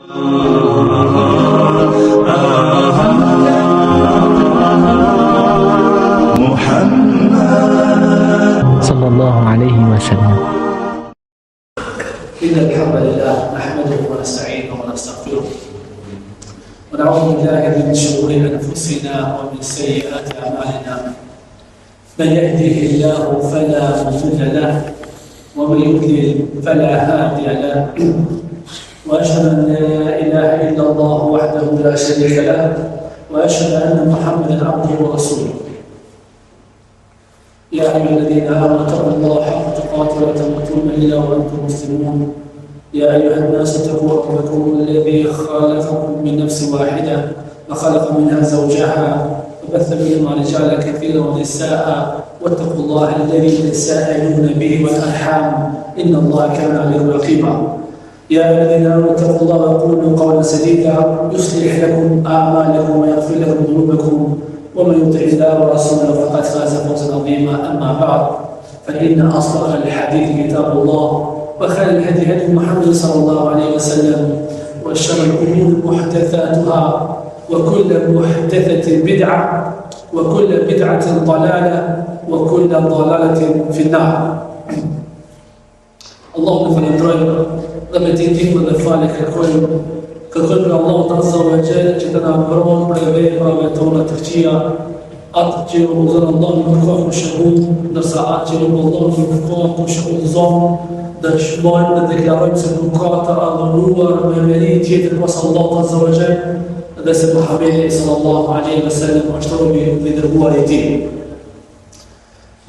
صلى الله عليه وسلم. إن الحمد لله نحمده ونستعينه ونستغفره ونعوذ بالله من شرور أنفسنا ومن سيئات أعمالنا من يهده الله فلا مضل له ومن يضلل فلا هادي له وأشهد أن لا إله إلا الله وحده لا شريك له وأشهد أن محمدا عبده ورسوله. يا أيها الذين آمنوا اتقوا الله حق تقاته ولا تموتن إلا وأنتم مسلمون. يا أيها الناس اتقوا ربكم الذي خلقكم من نفس واحدة وخلق منها زوجها وبث منهما رجالا كثيرا ونساء واتقوا الله الذي تساءلون به والأرحام إن الله كان عليكم رقيبا. يا أيها الذين آمنوا اتقوا الله وقولوا قولا سديدا يصلح لكم أعمالكم ويغفر لكم ذنوبكم ومن يطع الله ورسوله فقد فاز فوزا عظيما. أما بعد فإن أصدق الحديث كتاب الله وخير الهدي هدي محمد صلى الله عليه وسلم وشر الأمور محدثاتها وكل محدثة بدعة وكل بدعة ضلالة وكل ضلالة في النار. اللهم فلنطريق رمتين ونفالك ككل الله عز وجل جدنا برون كبير رمتونا ترجيا أتجير وزن الله مكوف وشهود نرساعات جير الله مكوف وشهود ظن دشمان ندكلارين سبقات أغنوة رمالين جيد وصل الله عز وجل دسم محمد صلى الله عليه وسلم واشتروا بدربوا الدين.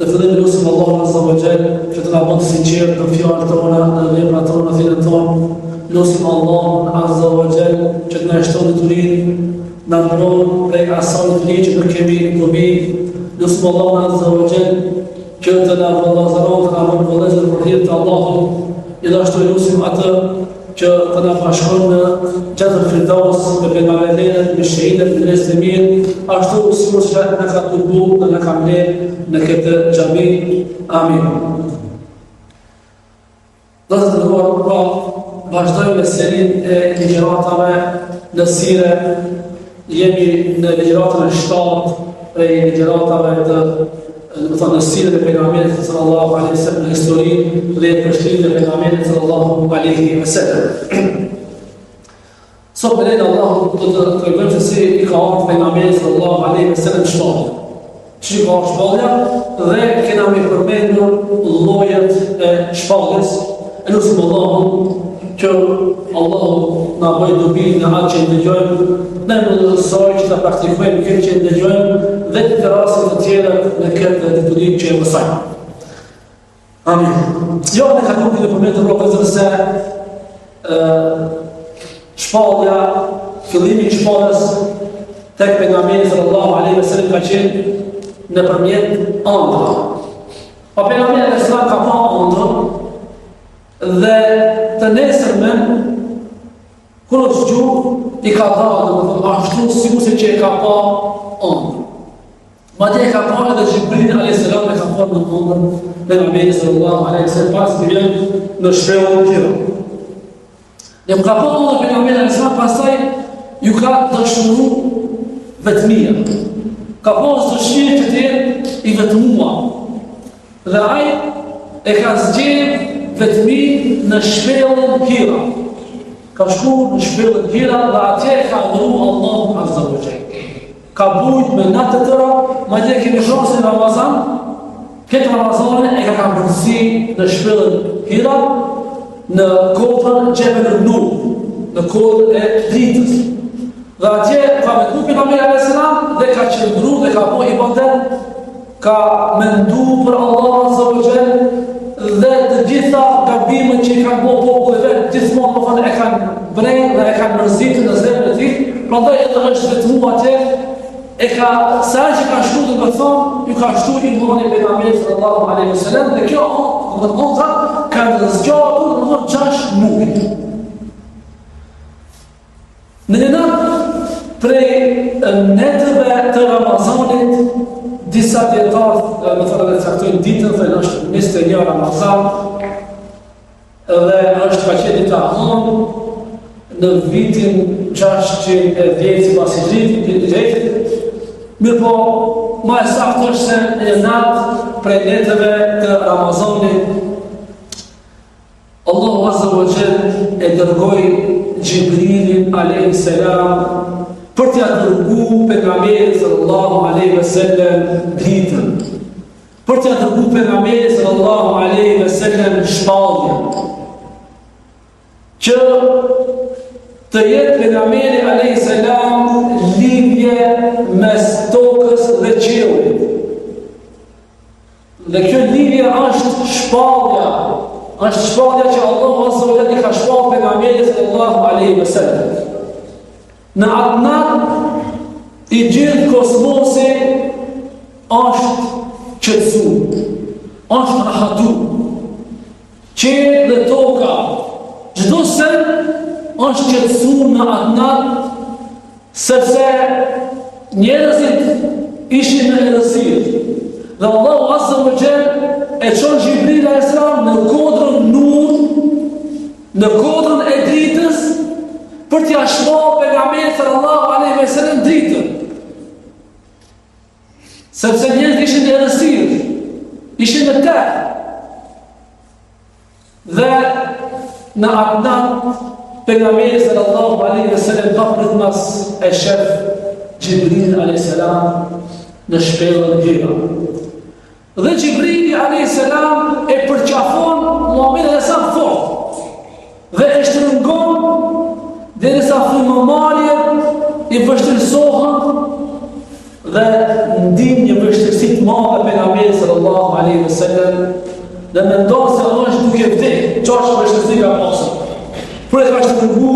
نفذل نوسم الله عز وجل جدنا بند سنجير نفيار تونا نغيبنا تونا في الانتون نوسم الله عز وجل جدنا اشتون تريد نمرون ريك عصان تريد بركبي نبي نوسم الله عز وجل جدنا والله زرون عمل والله زرون الله إذا اشتو نوسم أتى كنا فاشخون جزر الفردوس ببنابلين بالشهيدة بالإسلامين أشتو سيموس جاء نكا تبو نكا عملين نكت جميع آمين. لازم نقول را باشداي لسرين الإجراءات نسيرة يمي الإجراءات الاشتاط الإجراءات مثلا السيرة البيغامبر صلى الله عليه وسلم الهستوري غير تشكيل البيغامبر صلى الله عليه وسلم. صب لنا الله تقول في سيرة إقامة البيغامبر صلى الله عليه وسلم شمال. شو قال شماليا؟ غير كنا مفرمينه اللوية شمالس. إنه اسم الله كو الله نبي دبي نعاد جندجون نعمل الصاج تبختكوين كل جندجون ذات دراسة كتيرة نكرد تدريب شيء وصعب. آمين. يوم نحكم في الفرمية الروح الزرسة شماليا فيلمي شمالس تكبر نعمين صلى الله عليه وسلم كتير نبرميت أندرا. وبنعمين الإسلام كمان أندرا dhe të nesërmen kërë të gjuhë I ka dha ashtu sikur që e ka pa ëndër. Madje e ka pa edhe Gjibril a.s. e ka pa në ëndër dhe Muhamedi sallallahu alaihi wasallam pas të vjen në shpellën tjera. Ne ka pa ëndër për Muhamedi a.s. pastaj ju ka dëshmëru vetmia. Ka pas dëshirë që të jetë I vetmuar. Dhe ai e ka zgjedhur vetëmi në shpellën hira. Ka shku në shpellën hira dhe atje ka adhuru Allahu Azza wa Jalla. Ka bujt me natë të tëra, ma dhe kemi shohë se Ramazan, këtë Ramazane e ka përësi në shpellën hira, në kodrën Gjebel Nur, në kodrën e ditës. Dhe atje ka me kupi Pejgamberi alayhis salam dhe ka qëndru dhe ka po ibadet, ka mendu për Allah Azza wa Jalla, dhe të gjitha gabimet që I kanë bo popullë vetë, gjithmonë më thënë e kanë brejnë dhe e kanë mërzitë në zemrën e tij, prandaj edhe është vetmu atje, e ka sa që ka shtu dhe më thonë, ju ka shtu imani Pejgamberit sallallahu alaihi wasallam dhe kjo dhe ëndra kanë zgjatur më thonë 6 muaj. Në një natë prej netëve të Ramazanit, disa djetarë, më thënë dhe caktojnë ditën, dhe është 21 Ramazan, dhe është ka qenë dita hënë, në vitin 610 pas Hijrit, mirë po, ma e saktë është se një natë prej netëve të Ramazanit, Allahu Azza wa Jall e dërgoi Gjibrilin a.s. për t'ja dërgu pejgamberit sallallahu alaihi wasallam dritën, për t'ja dërgu pejgamberit sallallahu alaihi wasallam shpalljen, që të jetë pejgamberi alayhi salam lidhje mes tokës dhe qiellit. Dhe kjo lidhje është shpallja që Allahu Azza wa Jalla i ka shpallë pejgamberit sallallahu alaihi wasallam. Në atë natë i gjithë kosmosi është qetësu, është rahatu, qielli dhe toka, çdo sen është qetësu në atë natë, sepse njerëzit ishin në errësirë. Dhe Allahu Azza wa Jall e çon Gjibril alayhis salam në kodrën nur, në kodrën e dritës, për t'ja shpallë pejgamberit sallallahu alaihi wasallam dritën. Sepse njerëzit ishin në errësirë, ishin në terë. Dhe në atë natë pejgamberi sallallahu alaihi wasallam ka pritmas e shef Gjibril alayhis salam në shpellën e tij. Dhe Gjibrili alayhis salam e përqafon Muhamedit alayhis salam fort dhe e shtrëngon derisa frymëmarrjet i vështirësohen dhe ndin një vështirësi të madhe pejgamberit sallallahu alaihi wasallam dhe mendon se është duke vdekur, çfarë vështirësi ka pasur. Por e ka shtrëngu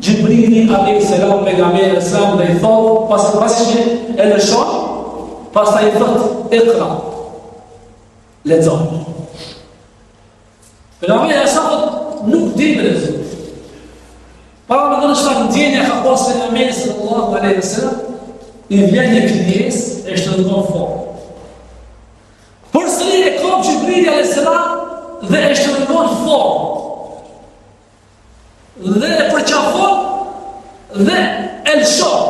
Gjibrili alayhis salam pejgamberit sallallahu dhe i thot pas që e lëshon, pastaj i thot Iqra, lexo. Pejgamberi sallallahu nuk di me lexu. Para me dënë shtak ndjenja ka pas pejgamberi sallallahu alaihi wasallam, i vjen një krijesë e shtrëngon fort. Përsëri e kap Gjibrili alayhis salam dhe e shtrëngon fort. Dhe e përqafon dhe e lëshon.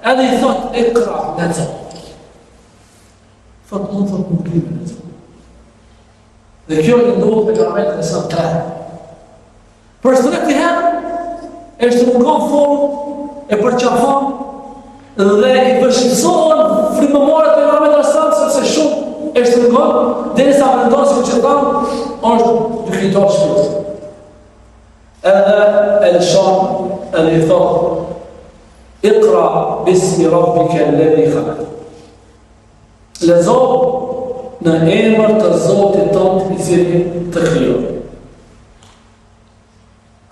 Edhe i thot Iqra, lexo. Thot nuk di me lexu. Dhe kjo i ndohë pejgamberit alayhis salam të herë. Përsëri të herë e shtrëngon fort, e përqafon dhe i vështirësohen frymëmarrjet e pejgamberit alayhis salam, sepse shumë e shtrëngon derisa mendon se qëllam është duke i dorë shpirtin. Edhe e lëshon edhe i thot Iqra bismi rabbika alladhi khalaq. Lexo në emër të Zotit tënd i cili të krijoi.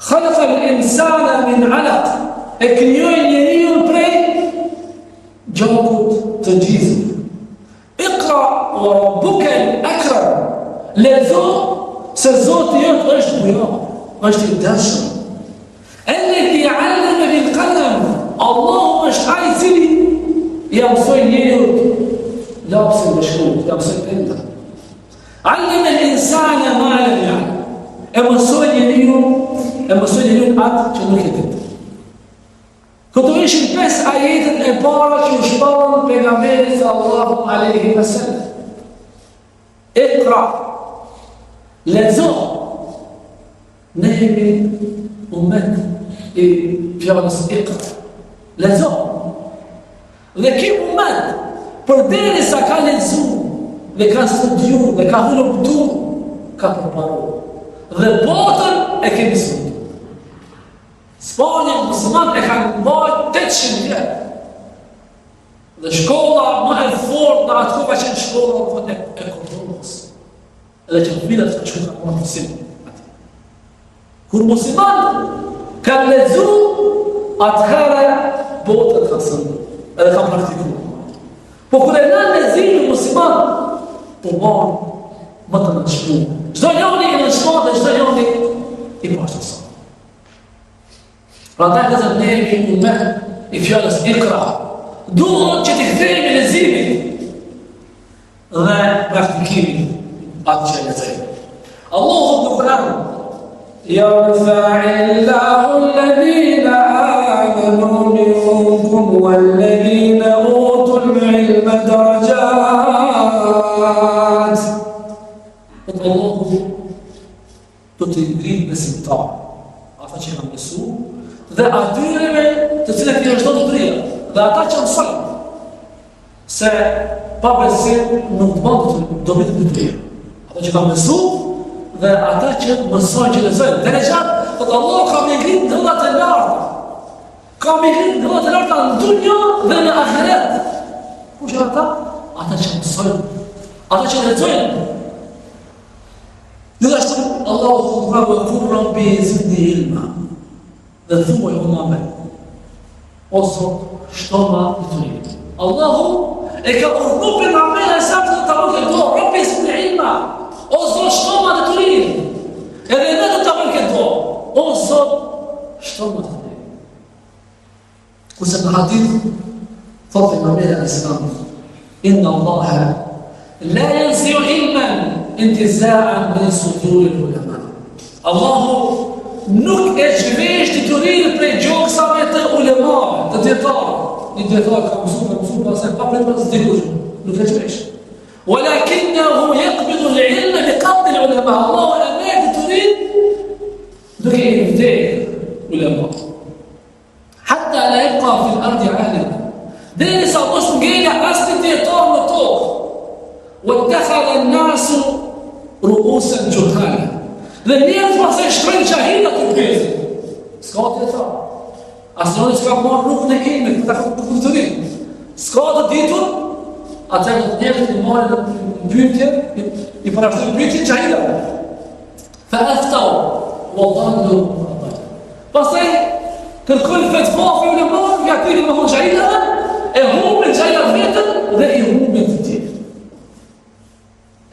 Khalaqa al-insana min 'alaq. E krijoi njeriu prej gjakut të gjizmë. Iqra wa rabbuka al-akram. Lexo se Zoti jot është bujar, është i dashur. Alladhi 'allama bil qalam. Allahu është ai i cili ja mësoi njeriu lapsin me shkruajtje, ja mësoi prindër. 'Allama al-insana ma lam ya'lam. E mësoi njeriu atë që nuk e ditë. Këto ishin 5 ajetet e para që u shpallën pejgamberit sallallahu alaihi wasallam. Iqra, lexo. Ne jemi ummet i fjalës Iqra. Lexo. Dhe ki ummet, përderisa ka lexu dhe ka studiu dhe ka hyrë ka përparuar. Dhe botën e kemi studiu. Spanja musliman e kanë mbajtur 800 vjet. Dhe shkolla më e fortë në atë kohë ka qenë shkolla e Kosovës. Edhe që fëmijët ka qenë në musliman. Kur musliman kanë lexu, atëherë botën ka sëndu, edhe ka praktikuar. Po kur e lanë leximin musliman, po marë më të nënshmu. Çdo njoni i nënshmu dhe çdo njoni i pashtë. Pra ta e të ne jemi ummet i fjallës Iqra. Duhet që t'i kthejmë leximin dhe praktikimin atë që lexojmë. Allahu në Kur'an يرفع الله kanë mësu, dhe atyreve të cilët i është do të drejë, dhe ata që mësojnë, se pa besim nuk të bandë të dobit të drejë. Ata që kanë mësu, dhe ata që mësojnë që lezojnë. Dhe në gjatë, dhe Allah ka me ngritë në dhëllat e larta. Ka me ngritë në dhëllat e larta në dunja dhe në ahiret. Ku që ata? Ata që mësojnë, ata që lezojnë. Gjithashtu, Allahu të thurë Rabbi zidni ilma. Dhe thumoj o mame. O Zot, shtoma në të një. Allahu e ka urnu për Muhamedit e samë të të do, Rabbi zidni ilma. O Zot, shtoma në të një. Edhe ne të të do. O Zot, shtoma në të një. Kurse në hadith, thotë Muhamedi e samë, inna Allahe la yanzi'u ilman intiza'an min sudur al-ulama. Allahu nuk e zhvesh diturinë prej gjoksave të ulemave, të dietarëve. Një dietar ka mësuar pastaj pa prej pas dikush, nuk e zhvesh. Walakinahu yaqbidu al-ilma biqabd al-ulama. Allahu e merr diturinë duke i vdekë ulema. Hatta la yabqa fi al-ardi 'alim. Derisa mos ngela asnjë dietar në tokë. واتخذ الناس رؤوسا جهالا. Dhe njerëz pastaj shkojnë jahila të bëjnë. S'ka të thonë. Asnjë s'ka marrë rrugën e ilmit, ta kulturin. S'ka të ditur, atë njerëz që marrin pyetje, i parashtrohen pyetje jahila. Fa aftau wa dhallu. Pastaj kërkojnë fatva për ulema, ja pyetën me jahila, e humbin jahila vetën dhe i humbin të tjerë.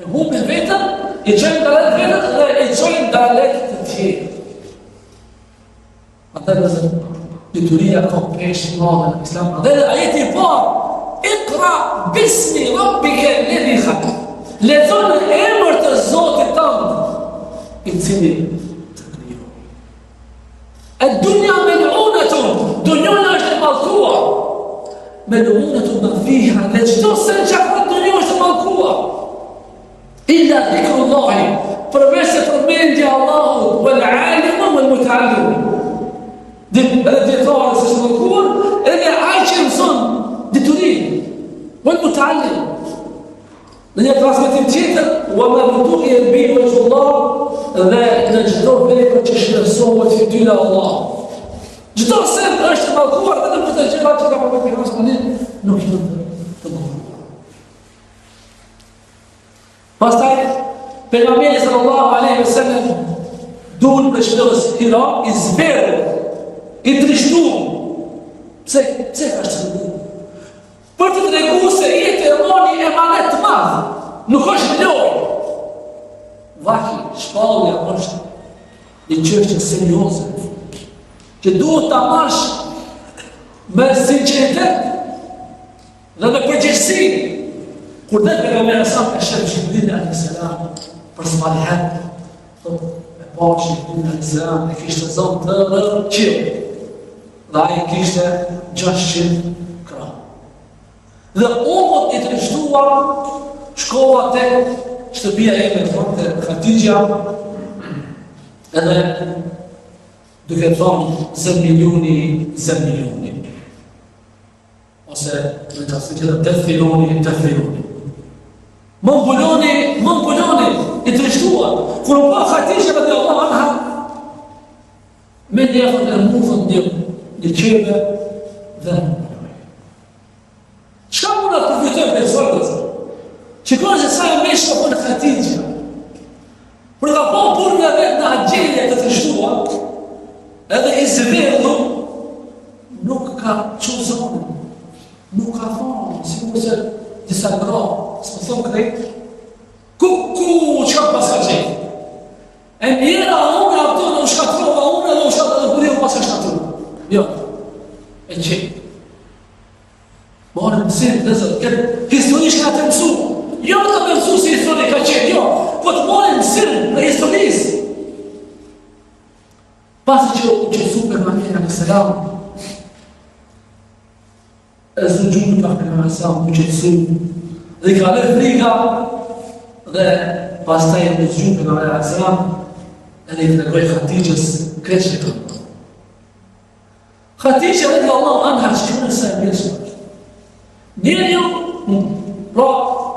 E humbin vetën, i qojnë dalek vetën dhe i qojnë dalek të tjerë. Ata nëzër, dituria ka peshë madhe në Islam. Dhe ajeti i parë, ikra bismi rabbike ledhi khak. Lexo në emër të Zotit tënd, i cili të krijoi. Ad-dunya mel'unatun, dunjona është e mallkuar. Mel'unatun ma fiha, dhe çdo se çka dunjë është e mallkuar. Illa dhikrullahi, përveç se përmendja Allahut, wal alimu wal muta'allim. Edhe dietarë se shmallkuar, edhe ai që mëson diturinë, wal muta'allim. Në një transmetim tjetër, wa ma butuqi bi wajhullah, dhe në çdo vepër që shpresohet fytyra e Allahut. Çdo sen është e mallkuar dhe në këtë gjëra që ka përmendur pejgamberi nuk janë të mallkuar. Pastaj, pejgamberi sallallahu alaihi wasallam dul për shtëpës Hira, i zberdhur, i trishtuar. Pse ka shtuar? Për të treguar se jetë e moni emanet të madh, nuk është lojë. Vaki, shpallja është një çështje serioze, që duhet ta marrësh me sinqeritet dhe me përgjegjësi. Kur dhe pejgamberi sa e shef Jibril alayhis salam për salihat, e pashi Jibril alayhis salam e kishte zonë të rëqil, dhe ai kishte 600 krah. Dhe umët i trishtuar shkova tek shtëpia e me të Khatijja, edhe duke thonë zë milioni. Ose në të asë që të filoni. Më mbuloni, i trishtuar. Kur u pa Khatijja radiallahu anha, me njëfën e mufën një qeve dhe çka mund të përfitojmë për sotës? Shikoni se sa e meshka po në Khatijja. Për ka po burë nga vetë në agjelje të trishtuar, edhe i zvedhur, nuk ka quzonën, nuk ka thonë, si mu se disa gra, s'më thonë krejtë, ku që ka pas ka qenë? E njëra unë ato në u shkatrova unë edhe u shkatrova në kuriu pas ka shkatrova. Jo, e qenë. Morë mësim dhe zërë, këtë historisht ka të mësu. Jo të mësu si histori ka qenë, jo, po të morë mësim në historisë. Pasi që u qësu për Muhamedi alayhis salam, e zë gjumë për Muhamedi alayhis salam u qësu, dhe i ka lërë friga, dhe pas taj e në gjumë për Muhamedi alayhis salam, edhe i të regoj Khatijës kreqë të Khadija radiallahu anha që në se mirë shmërë. Njëri pra,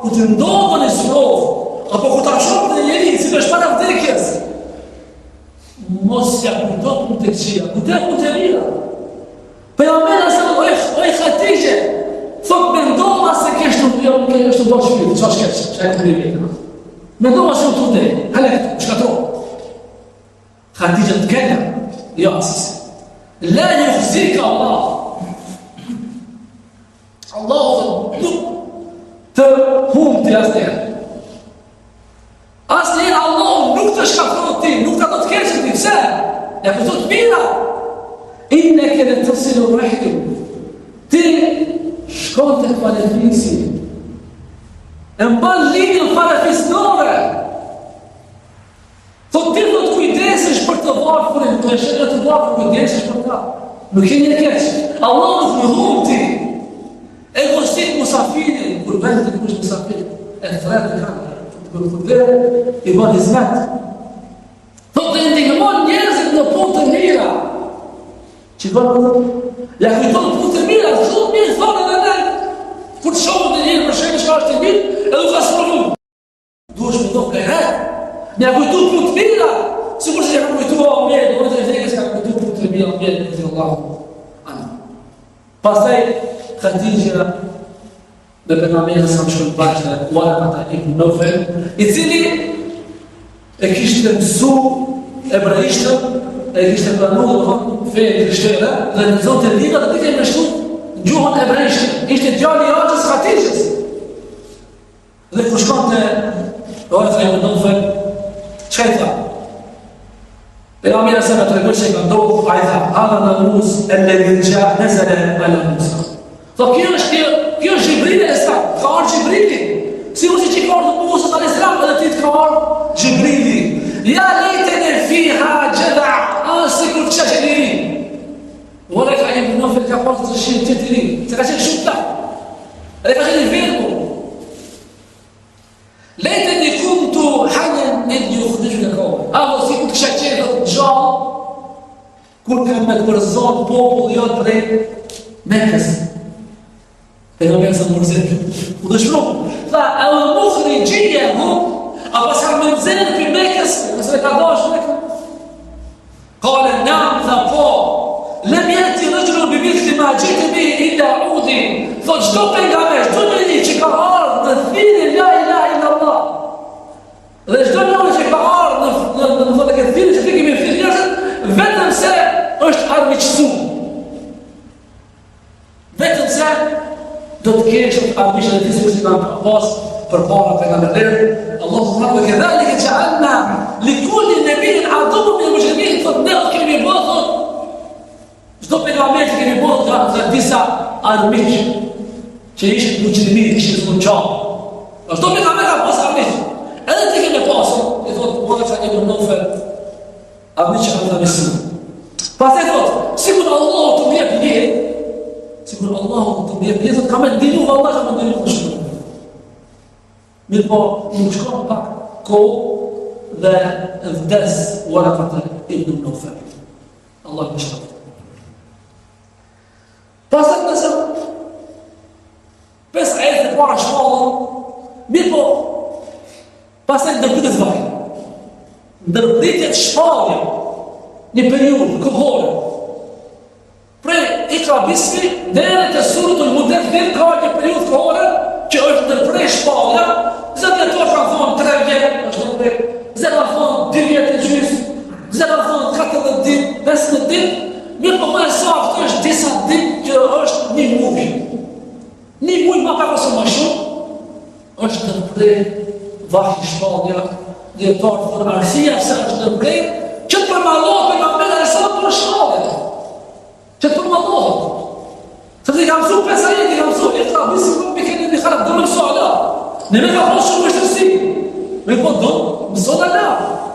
ku të ndodhë në surovë, apo ku të shumë në njëri, si me shpara vdekjes, mos ja kujtot më të këqia, kujtet më të mira. Për ja mena se oj Khadija, thot me ndodhë se keshtë të do shpirë, që është keshtë, që e të mërë. Me ndodhë se të ndej, halektë, shkatro. Khadija të kena, ja asisi. La yukhzika Allah. Allah nuk të humti asnjëherë. Asnjëherë Allah nuk të shkatron ti, nuk të do të keqë ti, pse? Ja për të mira. Inneke latasilu rahim. Ti shkon të falëfisi. E mban linjën falëfisnore. Thot ti do të kujdesesh për të varfërin, të shetë të varfër, kujdesesh për ta. Nuk e një keqë. Allah nuk më humë ti. E gostit musafirin, kur vend të kush musafirin, e të thretë të kanë, kur të vere, i bën hizmet. Thot të ndihmon njerëzit në punë të mira. Që bën të dhe? Ja kujton punë të mira, shumë mirë thonë edhe ne. Kur të shohë në njërë për shemë që është të mirë, edhe ka së përvu. Duesh me do plejhet. Mja kujtu punë të mira, sikur se ja kujtu o mjerë, do të e vdekës ka kujtu punë të mira, mjerë, këtë Allahu. Pastaj, Khadija, dhe pejgamberi sa më shkën bashkë, Waraka ibn Nawfal, i cili e kishte mësu ebraishtën, e kishte pranuar fenë krishtere, dhe në zonë të liga dhe të mështu gjuhën ebraishtë. Ishte djali i Hoxhës Khadijës. Dhe kur shkonte Waraka ibn Nawfal, çka i tha? Pejgamberi sa më tregon se ka ndodhur, ai tha, "Hadha namus alladhi ja'a nazala ala Musa." Tho kjo është Gjibrili e s'ka arë Gjibrili. Si u si që ka arë të Musa të Islam, edhe ti të ka arë Gjibrili. Ja lejten e fiha gjeda, si kur që që njëri. Vore ka një nëfër ka parë të shimë të të ri, se ka qenë shumë ta. Edhe ka qenë i verbu. Lejten e kumë të hanjen në një khudishë në kohë. Avo si kur të kësha qenë të gjallë, kur ka me të përzonë popull jotë prej Mekës. Pejgamberi sa mërzit, u dëshmëru, tha, e u mukhri gjije mu, apo s'ka mërzit për Mekës, nëse ka dash Mekë. Kale, nam, tha po, lem jeti rëgjëru bibit të ma gjitë mi illa udi, tha, gjdo pejgamber, gjdo njëri që ka ardhë në thiri la ilaha illa Allah, dhe gjdo njëri që ka ardhë në këtë thiri që të kemi thiri njërësit, vetëm se është armiqësu. Vetëm se do të kesh të armishën e tisë që kanë pas për para pejgamberit. Allahu subhanahu wa ta'ala që ja'alna likulli nabiyyin aduwwan min al-mujrimin, thot ne kemi bërë çdo pejgamber që kemi bërë ka disa armiq që ishin mujrimin, ishin zgjuar. Çdo pejgamber ka pas armiq. Edhe ti kemi pasur, i thot Waraka ibn Nawfal, armiq kanë besim. Pastaj thot, sikur Allah të më jep leje, sikur Allah të më jep leje, thot kam ndihmu Allah ka më ndihmu shumë. Mirë po, nuk shkon pak kohë dhe vdes Waraka ibn Nawfal. Allah më shkon. Pastaj nëse 5 ajete të para shkollën, mirë po, pastaj ndërpytet vaj. Ndërpytet shpallje një periudhë kohore. Prej Ikra Bismi deri te Suratul Mudaththir ka një periudhë kohore që është ndërprej shpallja. Zëdjetor ka thonë 3 vjet, është ndërprej. Zëdjetor ka thonë 2 vjet e gjys, zëdjetor ka thonë 14 ditë, 15 ditë. Mirë po më saktë është disa ditë që është një muaj. Një muaj ma pak ose më shumë është ndërprej vahi shpallja. Djetor thonë arsia se është ndërprej që të përmalohet me pejgamberin e sa për shkollën. Që të përmalohet. Sepse i ka mësu 5 ajete, i ka mësu Ikra Bismi me keni një khalaq, do me mësu ala. Ne me ka thonë shumë vështërsi. Me po do mësu ala.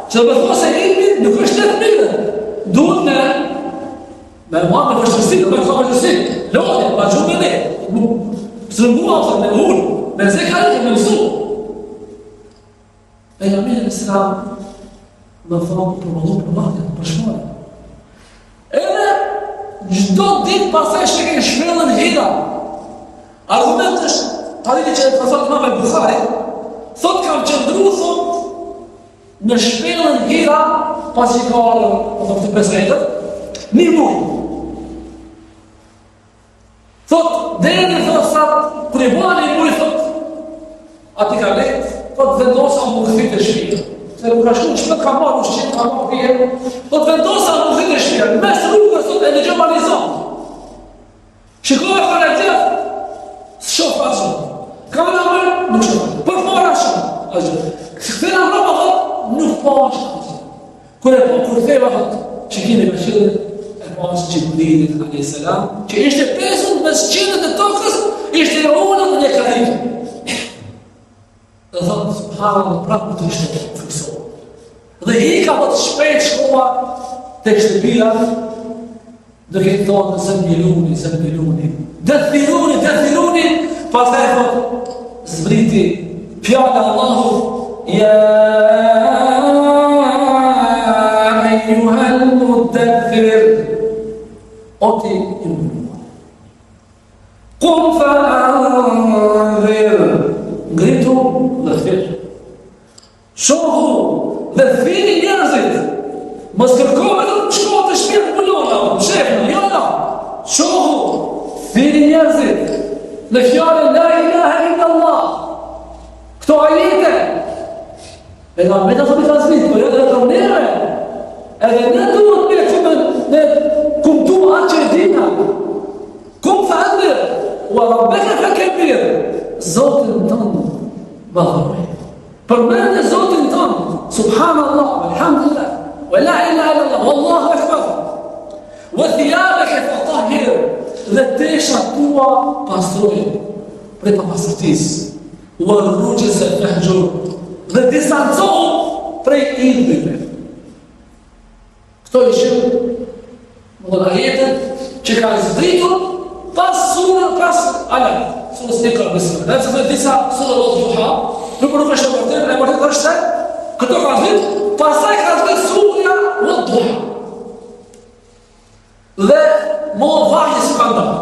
Që do me thonë se ilmi nuk është të mirë. Duhet me marrë me vështërsi, me thonë vështërsi. Lodhe, pa gjumë me ne. Sërëngua, me ullë, me zekarit, me mësu. Pejgamberi e Islam më thonë për mëllu për madhja, për shmojë. Edhe çdo ditë pastaj shkën shpellën hira. Argumenti është, hadith që ka thënë Imam Buhari, thotë kam qëndruar thotë në shpellën hira pasi ka ardhur të 5 metër, një muaj. Thotë deri thotë sa kur i bani muaj thotë aty ka lehtë, thotë vendosa më kthit e shpirtit. Se nuk ka shku shpët ka marrë ushqim, ka marrë pije, thotë vendosa më kthit e shpirtit. Mes rrugës thotë e në gjëmalizon. Shikove fare tjetë, shof asë. Ka në mërë, nuk shof. Për fara shumë. Këtë në mërë, thotë, nuk po ashtë. Kur theva, thotë, që kine ka qëllë, e po ashtë Gjibrilit, a.s. që ishte pesur mes qenët e tokës, ishte e unën dhe karikë. Dhe thotë, subhanallah, prapë të ishte fiksohë. Dhe i ka thotë shpejt shkoa të shtëpia, duke i thonë zëmbiluni. Dëthiruni, pas e thotë, zbriti, fjallë Allahu, ja ejuhel muddathir, o ti i mënuar. Kum fa anzir, ngritu dhe thirë. Shohu dhe thiri njerëzit, mos kërkove të shkohë të shpirë pëllona, shefnë, jona. Shohu, thiri njerëzit, në fjallën la ilaha illallah. Këto ajete, e nga me të të transmit, për edhe të nere, edhe ne duhet me kumtu atë që e dina. Kum fa anzir, u arabeke fa kebir, Zotin tënë bëhërë. Përmende Zotin tënë, subhanallah, alhamdulillah, wa la ilaha illallah, wallahu akbar. Wa thiyabeke fatahir, dhe teshat tua pastrojnë prej papastërtisë. Wa rrugjes e fehgjur, dhe distancohu prej idhëve. Këto ishin më dhe ajetet që ka zbritur pas surën, pas alat. Surës Iqra bismillah. Dhe se disa surë Duha, nuk është e vërtetë, e vërtetë është se këto ka zbrit, pastaj ka zbrit surja Duha. Dhe mo vahje s'ka ndërë.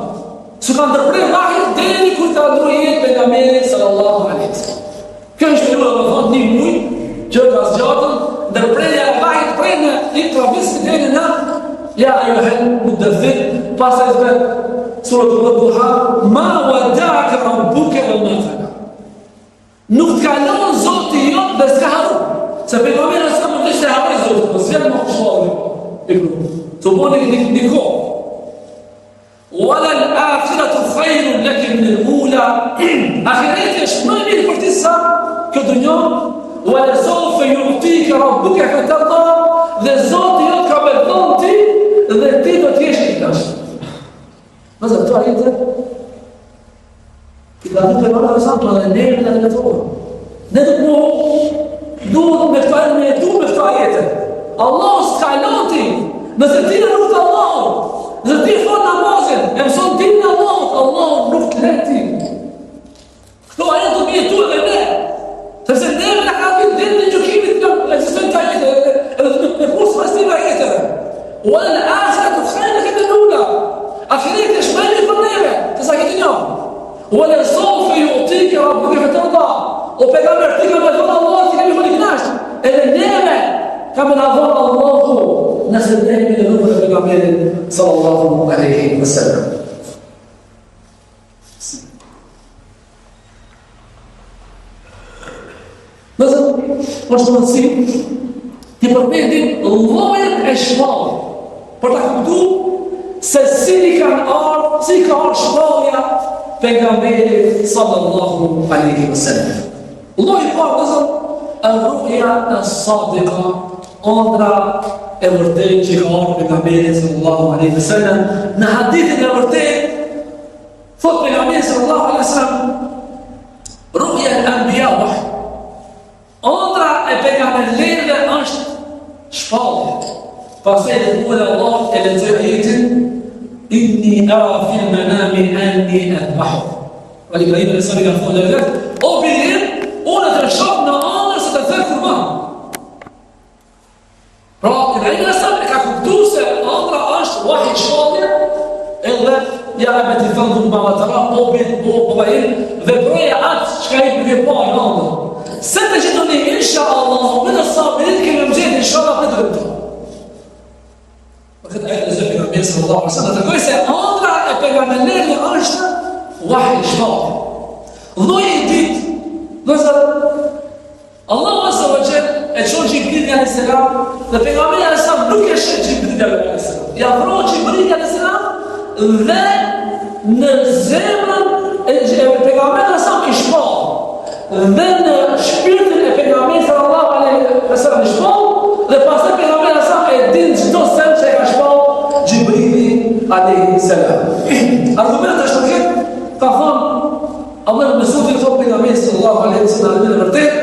S'ka ndërprej vahje deri kur ka ndrujet pejgamberi sallallahu alaihi wasallam. Kjo është periudha më thonë një muj, që ka zgjatën, ndërprejja e vahjet prej në Iqra bismillah deri në ja ayyuhal muddaththir, pastaj zbrit surë Duha, ma wada'aka rabbuka wa ma qala. Nuk të kalon Zoti jot dhe s'ka haru. Se pejgamberi s'ka më të ishte haroj Zotit, po s'vjen më kështuar. Të boni një kohë. Wala al-akhiratu khayrun laka min al-ula. Akhireti është më mirë për ti sa kjo dunjë. Wala sawfa yu'tika rabbuka fatarda. Dhe Zoti jot ka bërthon ti dhe ti do të jesh i knaqur. Nëse këto ajete i ka dhënë për Allah sa të ndërë në të tona. Ne duhet me këto ajete, me këto ajete. Allah s'ka loti. Nëse ti në nuk të Allahut, nëse ti fal namazin, e mëson ti në Allahut, Allahut nuk të leti. Këto ajete do të jetu edhe ne. Sepse ne në ka vitë dhe në gjukimit në egzistojnë të ajete, edhe me kursë pas të ajeteve. O edhe në akhiratu khayrun laka min al-ula. Akhireti është më mirë për neve, të sa këtë një. O edhe sawfa yu'tika rabbuka fatarda. O pejgamber ti ka me thonë Allah, ti ka me thonë i knaqur. Edhe neve ka me na thonë Allahu, nëse ne jemi në rrugën e pejgamberit sallallahu alaihi wasallam. Nëse është mundësi ti përmendim llojet e shpalljes për ta kuptuar se si ka ardhur shpallja pejgamberit sallallahu alaihi wasallam. Lloji i parë është ar-ru'ya as-sadiqa, ëndra e vërtetë që ka ardhur pejgamberi sallallahu alaihi wasallam. Në hadithin e vërtetë thot pejgamberi sallallahu alaihi wasallam ru'ya al-anbiya wahy. Ëndra e pejgamberëve është shpallje. Pastaj dhe kuala Allah e lexoi ajetin inni ara fil manami anni adbahu. Ali Ibrahim al-Sari ka thonë vetë, o birim, unë të shoh në ëndër se të thër kurban. Pra, Ibrahim al-Sari ka kuptuar se ëndra është wahy shpallje, ja abeti fanzur ma tara, o baba im, veproja atë çka i duhet pa në ëndër. Se të gjithoni inshallah, min as-sabirin kemi mëgjet inshallah këtë rëmëta. Këtë ajtë e zë pejgamberi sallallahu alaihi wasallam, të kojë se ëndra e pejgamberit është wahy shpati. Lloji i ditë, nëse Allahu azza wa jall e çon Jibril alayhis salam dhe pejgamberi alayhis salam nuk e sheh Jibril alayhis salam. Ja vroi Jibril alayhis salam dhe në zemrën e pejgamberit alayhis salam i shpall. Dhe në shpirtin e pejgamberit sallallahu alaihi wasallam i shpall dhe pastaj pejgamberi alayhis salam e din çdo sen që ka shpall Jibrili alayhis salam. Argumenti është që ka thënë Allah në mesudin thot pejgamberi sallallahu alaihi wasallam në vërtet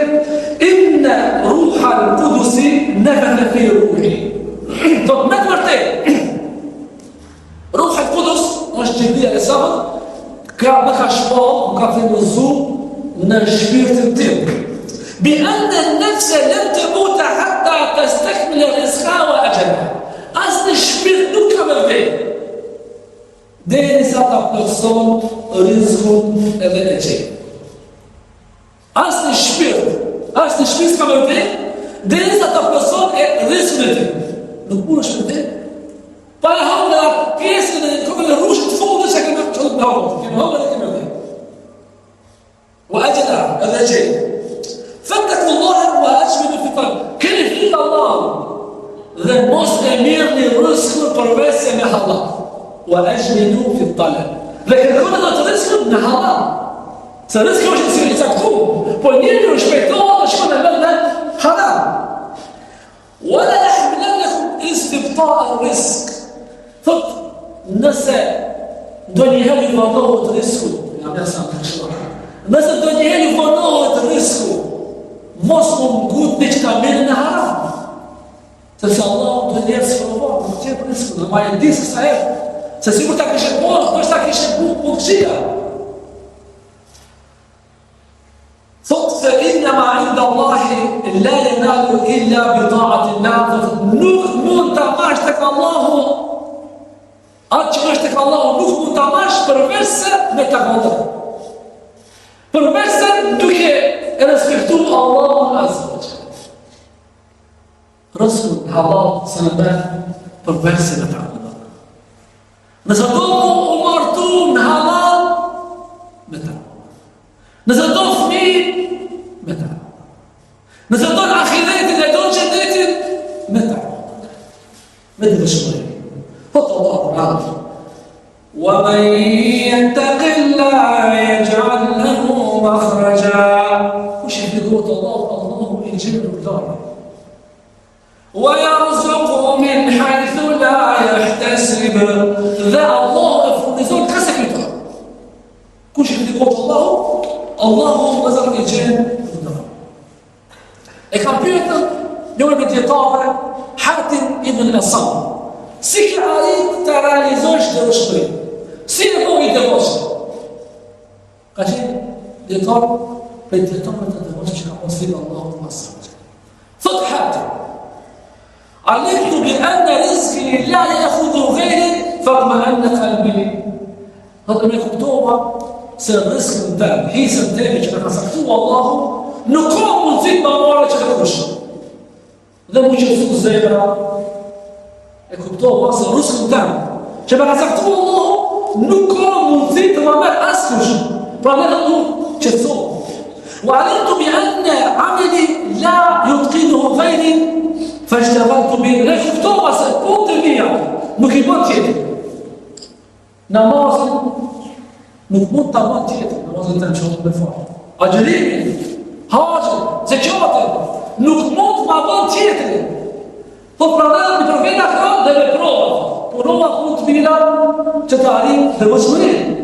inna ruhal qudusi nafatha fi ruhi. Thot në vërtet ruhal qudus është Jibril alayhis salam ka shpall, ka fillozu në shpirtin tim. Bi anna an-nafsa lam tamut hatta tastakmila rizqaha wa ajalaha. As në shpirt nuk ka më vdekje. Derisa ta plotëson rizkun edhe e qenë. As në shpirt s'ka më vdekje, derisa ta plotëson e rizkun e tim. Nuk mund është vdekje. Pa e hamë në pjesën e këmën e rushit fundës që kemë qëllët me hamë. Kemë hamë dhe kemë vdekje. وأجلها الرجال فاتقوا الله وأجملوا في الطلب كل فيك الله ذا مos e mirni rrezikun përveç me halal وأجملوا في الطلب لكن كل do të rrezikun në halal se rreziku është i caktuar po njeriu u shpejtohet të shkon në halal ولا يحملنكم استبطاء الرزق thot nëse ndonjëherë ju vonohet rreziku ja më sa të shkoj. Nëse do njëherë i vonohet risku, mos më ngut një që ka mirë në haram. Sepse Allah do njërë së provohë, në qëtë risku, në ma e di se sa e, se sigur ta kishe borë, nështë ta kishe bukëqia. Thot se innama inda Allahi la yanalu illa bi ta'atillah, nuk mund të mash të ka Allahu, atë që është të ka Allahu nuk mund të mash përveç se me të këndër. Përveç se duke e respektu Allahun azza wa jalla. Rëzkun halal se në bërë përveç se me të këndër. Nëse do u martu në halal, me të. Nëse do fëmi, me të. Nëse do në akhiretin e do në gjennetin, me të. Me të dëshmëri. Thotë Allahu rrëmë. وَمَنْ يَتَّقِ اللَّهَ يَجْعَلْ لَهُ مَخْرَجًا وش يقول الله يجيب الدار ويرزقه من حيث لا يحتسب ذا الله يفرض كسبته كل شيء يقول الله رزق يجيب الدار الكمبيوتر يوم يتطور حاتم ابن الأصم سكر عليك ترى لزوج درشقين Si e po i devosë? Ka qenë djetarë për djetarët e devosë që ka poslivë Allahu masë. Thot Hatim, alimtu bi anna rizki la yakhudhu ghayri faqma anna qalbi. Thot me kuptova se rizkën tëmë, hisën tëmi që ka saktua Allahu, nuk ka mundësit ma marë që ka kushë. Dhe mu që su zemra, e kuptova se rizkën tëmë, që ka saktua Allahu, nuk ka mundësi të më merë askush, pra në të nuk qëtësohë. Wa alimtu bi anna ameli la yutqinuhu ghayri fashtaghalltu bi refutova se punë të mia nuk i bën tjetër. Namazin nuk mund ta bën tjetër, namazin të çohet me fal. Agjerimin, haxhin, zakatin nuk mund ta bën tjetër. Po pranojnë në profeta ka dhe veprova. Punova punë të mira që të arrim dhe vëshmërinë.